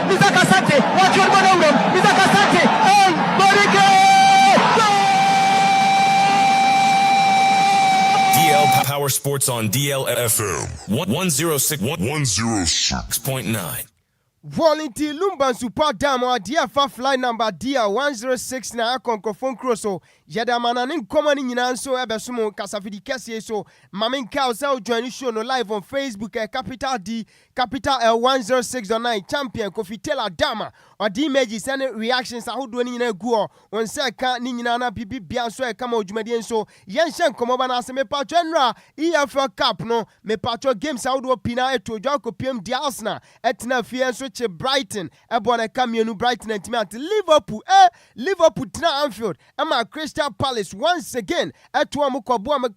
Mr. Kasante, watch your money, Mr. Kasante, hey, DL Power Sports on DLFM 106.9. Volunteer Lumba Super Dam or DFA flight number DR106 na Concophone Crosso. Yadamananin common in Nanso Ebesumo Casafidi Cassie so Mamin Cow join show no live on Facebook capital D capital L106.9 champion Kofitela Dama or D images and reactions are doing in a go on Saka Ninana Bibi Bianso Kamo Jumadian so Yanshan Komobana me patronra EFL Cup no me patro games out do Pina to Joko PM Diasna etna Fianso Brighton ebona kamienu Brighton and Timot Liverpool tina Anfield ama Crystal Palace once again etwa mukobua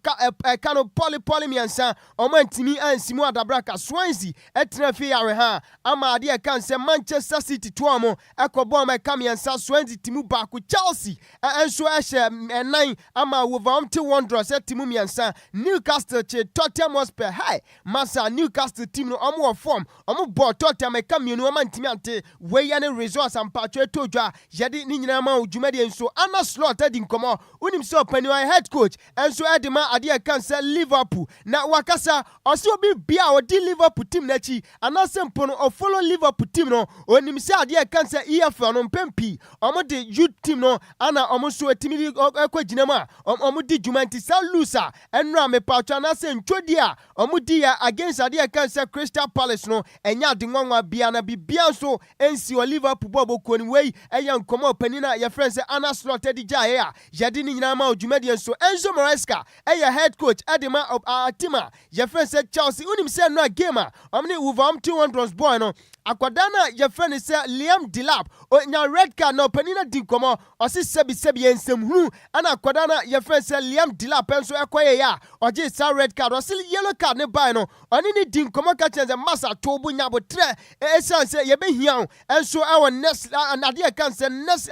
kano poly miansa omantimi ansimu adabraka Swansea etina fi yare ha ama ade kan se Manchester City tuamo ekobua kamiansa Swansea timu baku Chelsea enso ehye 9 ama Wolverhampton Wanderers timu miansa Newcastle che Tottenham Hotspur high masa Newcastle team no omo form omo ball Tottenham kamienu omantimi ante weyane resource ampatwe tojwa yedi ni nyina ma ojumade enso ana slot edi nkomo unim so paniwa head coach enso edima ade kan se Liverpool na wakasa osi obi bia odi Liverpool team na chi ana sempo no o follow Liverpool team no onim se ade kan se EFL no mpempi omo de youth team no ana omo so etimi ekogina ma omo di jumanti sa lusa enra me patwa na se ntwodi a omo di ya against ade kan se Crystal Palace no enya de nwanwa bia na bibia so ensi o Liverpool bobo koni wei eya nkomo panina ya friend se ana slot edi jae a yedi ni nyina ma ojumade enso Enzo Maresca eya head coach edema of our team ya friend se Chelsea unim se no game a omni Wolverhampton Wanderers boy no akwadana ya friend se Liam Dilap onya red card na opanina dinkomo osi sebi ensemhunu ana akwada na ye friend say Liam Dilap enso ekoye ya oje sa red card osi yellow card ne buy no oni ni dinkomo ka chenze masa tobu nya botre esan say ye be hia enso our next ade kan say next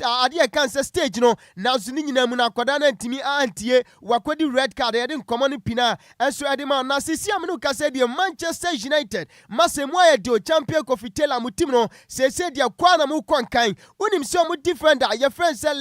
ade kan say stage no na so ni nyina mu na akwada na ntimi antie wakwadi red card ye dinkomo ni pina enso ade ma na sisi amenu ka say the Manchester United masemu aye de champion Kofi Taylor mu team no say dia kwa na mu konkan unim se mu defender your friend say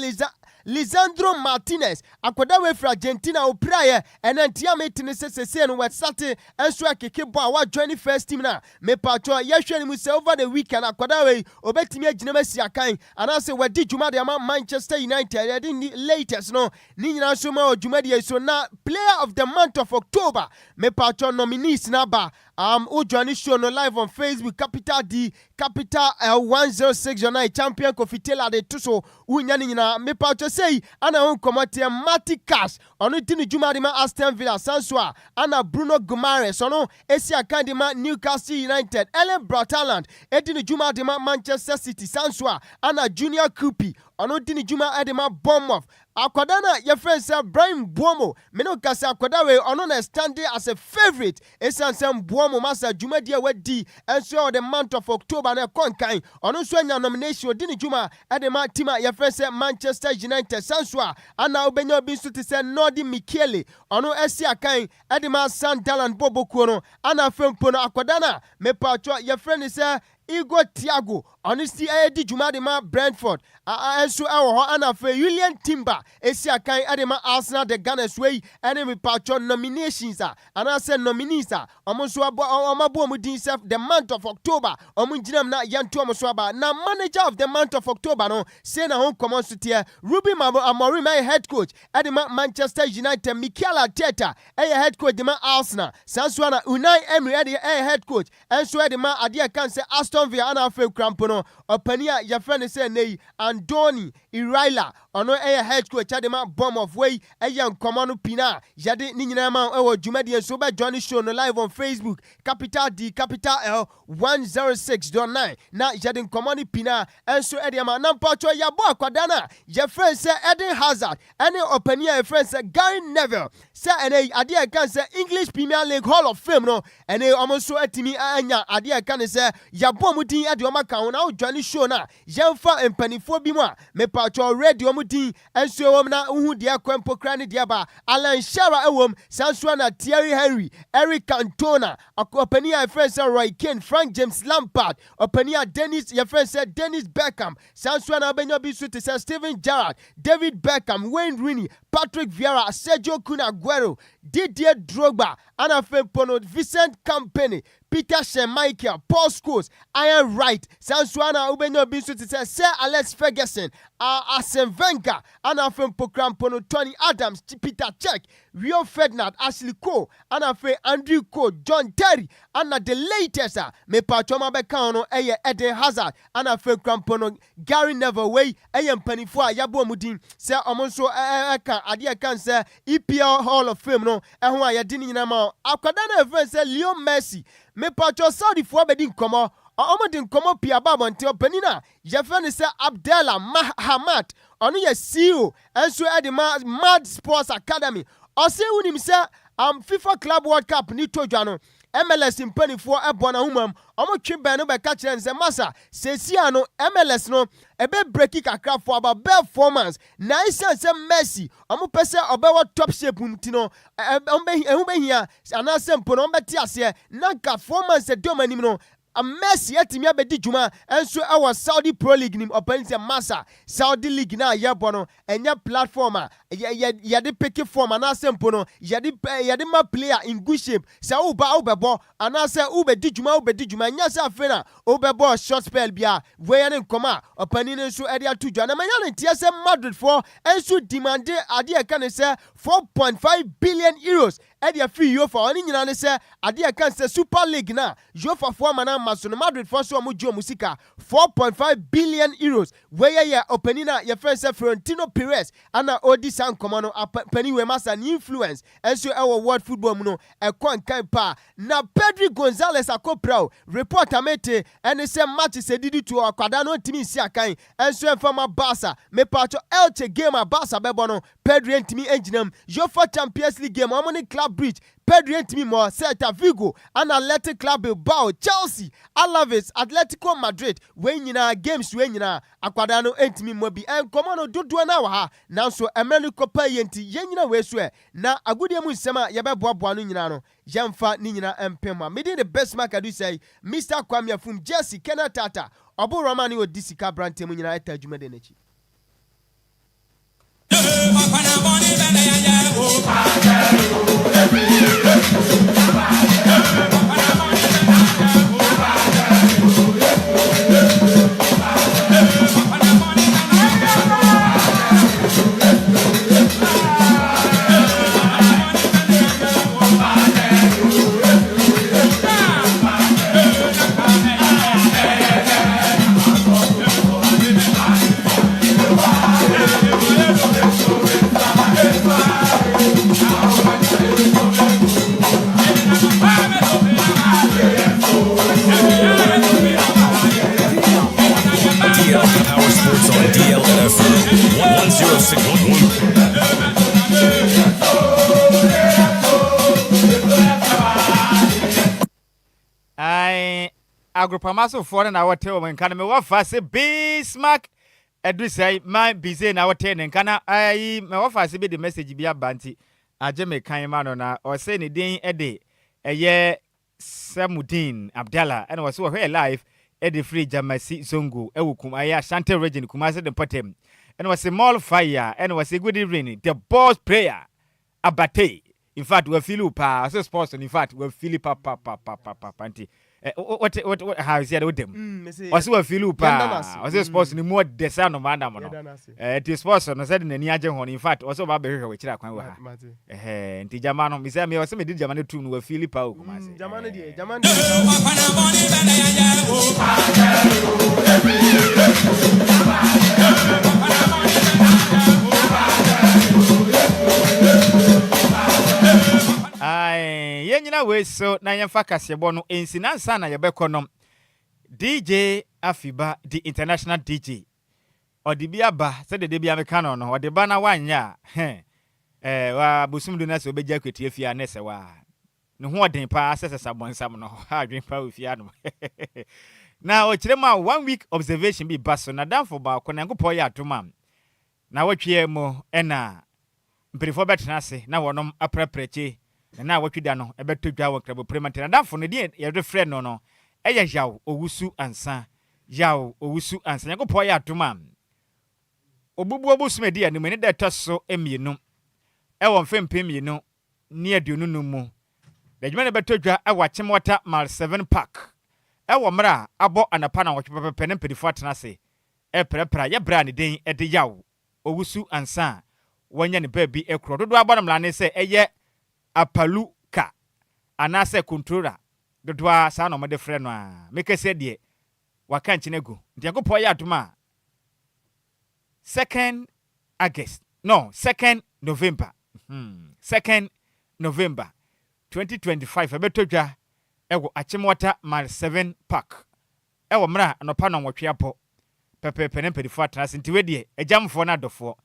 Lisandro Martinez akwada we fra Argentina opraye enantia metine se no wesate enso akeke bo a wa join first team na me pato ye hwe ni mu say over the weekend akwada we obetimi agina masi akan ana say wadi djuma de Manchester United the latest no ni nyina so ma djuma de so na player of the month of October me pato nominees na ba Ujani show no live on Facebook Capital D Capital 106 Jonai champion Kofi Taylor de tuso unyani nyina me pato say ana on komate Mati Cash onu tini djuma de ma Aston Villa Sanswa ana Bruno Guimaraes ono esi akandi ma Newcastle United Ellen Brataland edini djuma de ma Manchester City Sanswa ana Junior Kupi ono tini djuma de ma Bournemouth akwada na your friend say Brian Buomo me no kasa akwada we ono na standing as a favorite esansem Buomo masa djuma dia wadi enso the month of October na konkan ono so anya nomination di ni djuma de ma team your friend say Manchester United Sanswa ana obenya obi so te say Nordi Michele ono esi akan de ma Sunderland Boboku no ana fempo no akwada na me pacho your friend say Igor Thiago honestly di djuma de ma Brentford enso ho ana fe Julian Timber esi akan adema Arsenal the Gunners way enemy patron nominations and I said nominees omonso omabo omudin self the month of October omunjinam na yanto omonso aba na manager of the month of October no say na hon common sutie Ruben Amorim my head coach adema Manchester United Mikel Arteta head coach dema Arsenal sanso na Unai Emery head coach enso adema ade kan say Aston Villa ana fe krampono opania your friend say nei Andoni Iraila ono head coach adema bomb of way nkomano pina yade ni nyina ma ewo dwumade so ba join show no live on Facebook Capital D Capital L 106.9 na yade nkomano pina enso edema na mpacho ya bo akwada na your friend say Eden Hazard any opinion your friend say Gary Neville say ene ade kan say English Premier League Hall of Fame no ene omonso atimi anya ade kan say ya bo mudin ade o maka na join show na yemfa empanifo bi mu a me pacho radio mudin enso ewom na uhu dia kwempo krani dia ba Alan Shara ewom sanso na Thierry Henry Eric Cantona opani ya friend say Roy Keane Frank James Lampard opani ya Dennis your friend say Dennis Beckham sanso na benyo bi suti say Steven Gerrard David Beckham Wayne Rooney Patrick Vieira Sergio Kun Aguero Didier Drogba ana Pono Vincent Kompany Peter Schmeichel Paul Scholes Ian Wright sansuana ubenyo binsu to say Alex Ferguson Arsene Wenger ana Pokrampono Tony Adams Peter Cech Rio Ferdinand Ashley Cole ana Andrew Cole John Terry ana the latest me patoma bekano Eden Hazard ana Krampono Gary Neville way mpanifo yabo mudin say omonso kan ade kan say EPL Hall of Fame no ho ayade ni nyina ma akwada na friend say Leo Messi me patcho Saudi fo bedi nkomo omodin nkomo pia ba monte opanina ye friend say Abdallah Mahamat onu ye CEO enso ede Mad Sports Academy o say unim say FIFA Club World Cup ni tojwa no MLS mpanifo ebona humam omotwe ben no be ka kire nse masa sesia no MLS no ebe breaki kakra for about performance na isense Messi omopese obewo top shape mtino ehubehia anase mpono ombeti ase na performance domanim no a Messi atimi abedi djuma enso our Saudi Pro League nim opponent massa Saudi League na yebono enya platform ya de pick form anase mpono ya de ma player in good shape sa ubebo anase ubedi djuma nya sa afena ubebo short spell bia we ne nkoma opponent enso ade atudwa na manya ne tie Madrid for enso demand ade e kan say 4.5 billion euros ɛde afiri UEFA ɔne nyina ne sɛ ade a kan sɛ Super League na UEFA fo amana maso no Madrid fo so amogye musika 4.5 billion euros weyɛ openina ye friend sɛ Florentino Perez ana odi san komo no apani we masa ni influence enso ɛwɔ world football mu no ɛkɔ nkan pa na Pedri Gonzalez akopra report amete ɛne sɛ match sɛ didi to akwada no ntimi nsi akan enso ɛfama Barca me pacho Elche game a Barca bɛbɔ no Pedri ntimi enginam UEFA Champions League game amoni club bridge Pedri ntimi mo Celta Vigo and Athletic Club Bilbao Chelsea Alaves Atletico Madrid we nyina games we nyina akwada no ntimi mo bi enkomo no dodo na wa ha nanso emre kopa yenti yenyina we so na agudie mu nsema ye beboaboa no nyina no yemfa ni nyina empema me the best mark I do say Mr. Kwame Afum Jesse Kenatata obo Romani odi sika brante mu nyina eta adwuma de nachi Power Sports on DLFM 106.1. Agropamaso for na wote o menka me wafa se Bismarck edu say my busy na wote ne nka ai me wafa se be the message bi abanti aje me kan ma no na o say ne din ede eye Samudin Abdallah and was so here live ede free Jamasi Zongo ewukum aya Ashanti region Kumasi the Potem and was a mall fire and was a good evening the boss player Abate in fact we feel pa so sports in fact we feel papa anti what how is it with them also we feel pa also sports ni more design no madam no it is sports no said na ni agye ho in fact also ba be hwe kira kwan wa nti jama no me say me also me di jama no tu no we feel pa o Kumasi jama no die yenyina we so na yemfa kasebo no ensinansa na yebekonom DJ Afiba the international DJ odibia ba se de bia meka no no odiba na wanya wa busumdu na se obeja kwetie fia na se wa ne ho odin pa asese sabonsam no adwen pa ofia no na o kirema 1 week observation bi baso na danfo ba ko na nkopɔ ya atoma na watwie mo ena mperifo betena se na wonom aprepreche na watwida no ebeto dwa wo krabo premante na danfo no die ye refre no no eya yaw owusu ansa nkopɔ ya atoma obubu obusumedi ani mene da toso emienu ewo mfempe mienu ni aduonu no mu dajuma ne beto dwa awachim water mal 7 pack ewo mra abo anapa na wotwepepe ne mperifo atena se eprepra ye bra ne den ede yaw owusu ansa wanya ne baabi ekro dodo abonam la ne se eye apaluka anase controller dodo a sa no mode frɛ no a mekese de waka nkinegu ntiakopɔ ya atoma 2nd November 2nd November 2025 ebetodwa ewo achimwata mal 7 pack ewo mra anopa no nwotwe apo pepepe ne mpedifo atrase ntiwe de ejamfo na adofo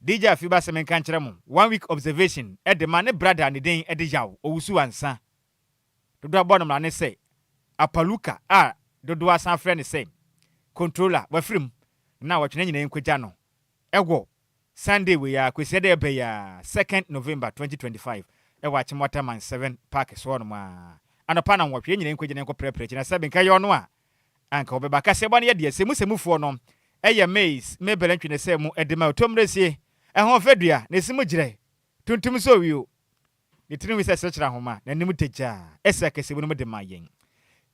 DJ Afiba se menka nkyere mo 1 week observation e de mane brother ne den e de yaw owusu ansa dodo abonom la ne se apaluka a dodo asan frɛ ne se controller wafrim na wotwe nyina nkogya no ewo Sunday we ya kwesede be ya 2nd November 2025 e wa chimota man 7 pack so no ma anopa na nwotwe nyina nkogya ne nkoprepre na sebe nka yo no a anka obeba ka se bɔ ne de semusemufoɔ no eye maize mebelantwe ne se mu edema otomresie ehon fedua ne simu gire tuntum so wio ne tinu se sekira homa na nim tegya esa kasebo no de mayen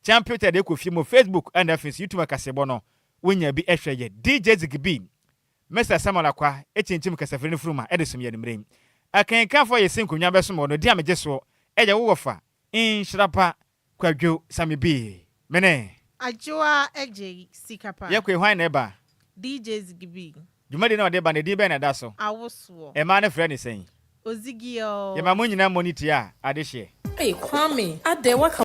champion de kofi mo Facebook and YouTube kasebo no wonya bi ehweye DJ Zigbi Mr. Samuel Akwa echinchim kasafiri no fruma edesum ye nimrem akenka for yesin kunwa beso no dia meje so eje wo fa Nhyiraba Kwadwo Sammy B mene Adjoa Agyei Sikapa ye kwe hwan na eba DJs gibi Jumade na ode ba na di be na da so awoso e ma na frɛ ne sɛn Ozigio ye ma mo nyina moniti a ade hye Hey Kwame, ade waka